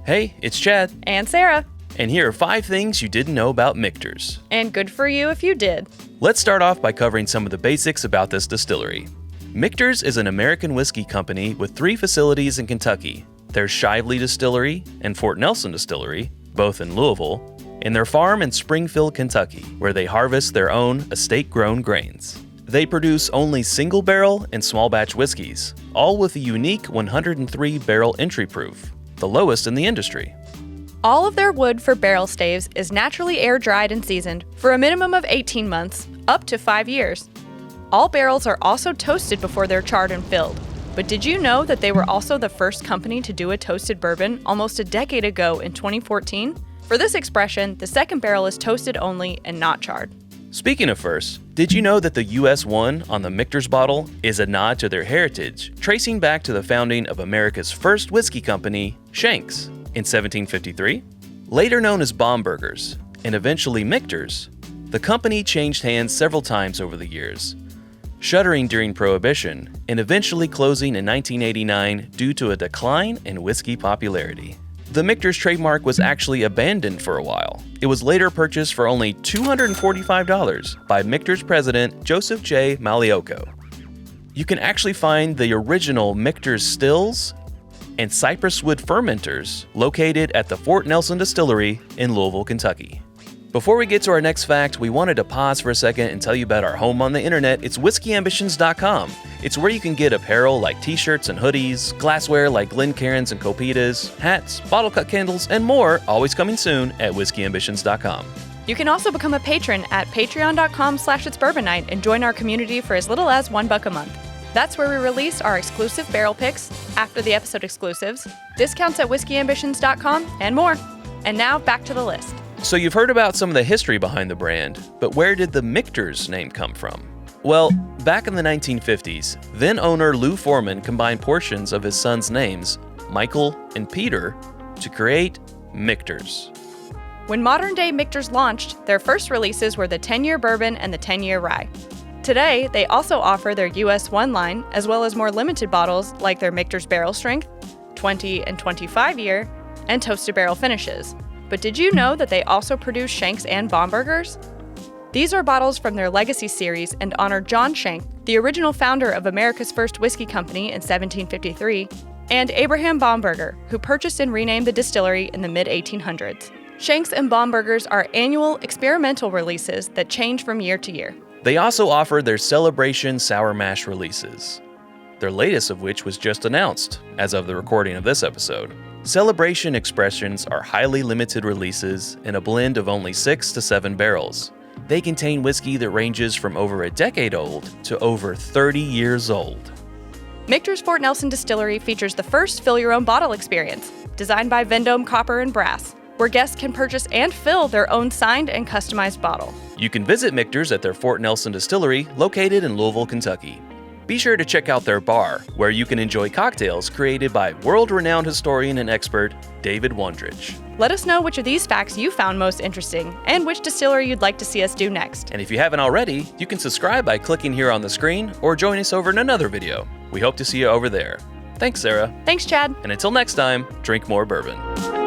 Hey, it's Chad. And Sarah. And here are 5 things you didn't know about Michter's. And good for you if you did. Let's start off by covering some of the basics about this distillery. Michter's is an American whiskey company with 3 facilities in Kentucky. There's Shively Distillery and Fort Nelson Distillery, both in Louisville, and their farm in Springfield, Kentucky, where they harvest their own estate-grown grains. They produce only single-barrel and small-batch whiskeys, all with a unique 103-barrel entry proof, the lowest in the industry. All of their wood for barrel staves is naturally air-dried and seasoned for a minimum of 18 months, up to 5 years. All barrels are also toasted before they're charred and filled. But did you know that they were also the first company to do a toasted bourbon almost a decade ago in 2014? For this expression, the second barrel is toasted only and not charred. Speaking of first, did you know that the US 1 on the Michter's bottle is a nod to their heritage, tracing back to the founding of America's first whiskey company, Shanks, in 1753? Later known as Bomberger's, and eventually Michter's, the company changed hands several times over the years, shuttering during Prohibition and eventually closing in 1989 due to a decline in whiskey popularity. The Michter's trademark was actually abandoned for a while. It was later purchased for only $245 by Michter's president Joseph J. Malioco. You can actually find the original Michter's stills and cypress wood fermenters located at the Fort Nelson Distillery in Louisville, Kentucky. Before we get to our next fact, we wanted to pause for a second and tell you about our home on the internet. It's whiskyambitions.com. It's where you can get apparel like t-shirts and hoodies, glassware like Glencairns and Copitas, hats, bottle cut candles, and more, always coming soon at whiskyambitions.com. You can also become a patron at patreon.com/itsbourbonnight and join our community for as little as $1 a month. That's where we release our exclusive barrel picks, after the episode exclusives, discounts at whiskyambitions.com, and more. And now back to the list. So you've heard about some of the history behind the brand, but where did the Michter's name come from? Well, back in the 1950s, then owner Lou Foreman combined portions of his sons' names, Michael and Peter, to create Michter's. When modern-day Michter's launched, their first releases were the 10-year bourbon and the 10-year rye. Today, they also offer their US 1 line, as well as more limited bottles like their Michter's Barrel Strength, 20 and 25-year, and toasted barrel finishes. But did you know that they also produce Shanks and Bombergers? These are bottles from their Legacy series and honor John Shank, the original founder of America's first whiskey company in 1753, and Abraham Bomberger, who purchased and renamed the distillery in the mid-1800s. Shanks and Bombergers are annual experimental releases that change from year to year. They also offer their Celebration Sour Mash releases, their latest of which was just announced as of the recording of this episode. Celebration expressions are highly limited releases in a blend of only 6 to 7 barrels. They contain whiskey that ranges from over a decade old to over 30 years old. Michter's Fort Nelson Distillery features the first fill-your-own-bottle experience, designed by Vendome Copper and Brass, where guests can purchase and fill their own signed and customized bottle. You can visit Michter's at their Fort Nelson Distillery, located in Louisville, Kentucky. Be sure to check out their bar, where you can enjoy cocktails created by world-renowned historian and expert David Wondrich. Let us know which of these facts you found most interesting and which distillery you'd like to see us do next. And if you haven't already, you can subscribe by clicking here on the screen or join us over in another video. We hope to see you over there. Thanks, Sarah. Thanks, Chad. And until next time, drink more bourbon.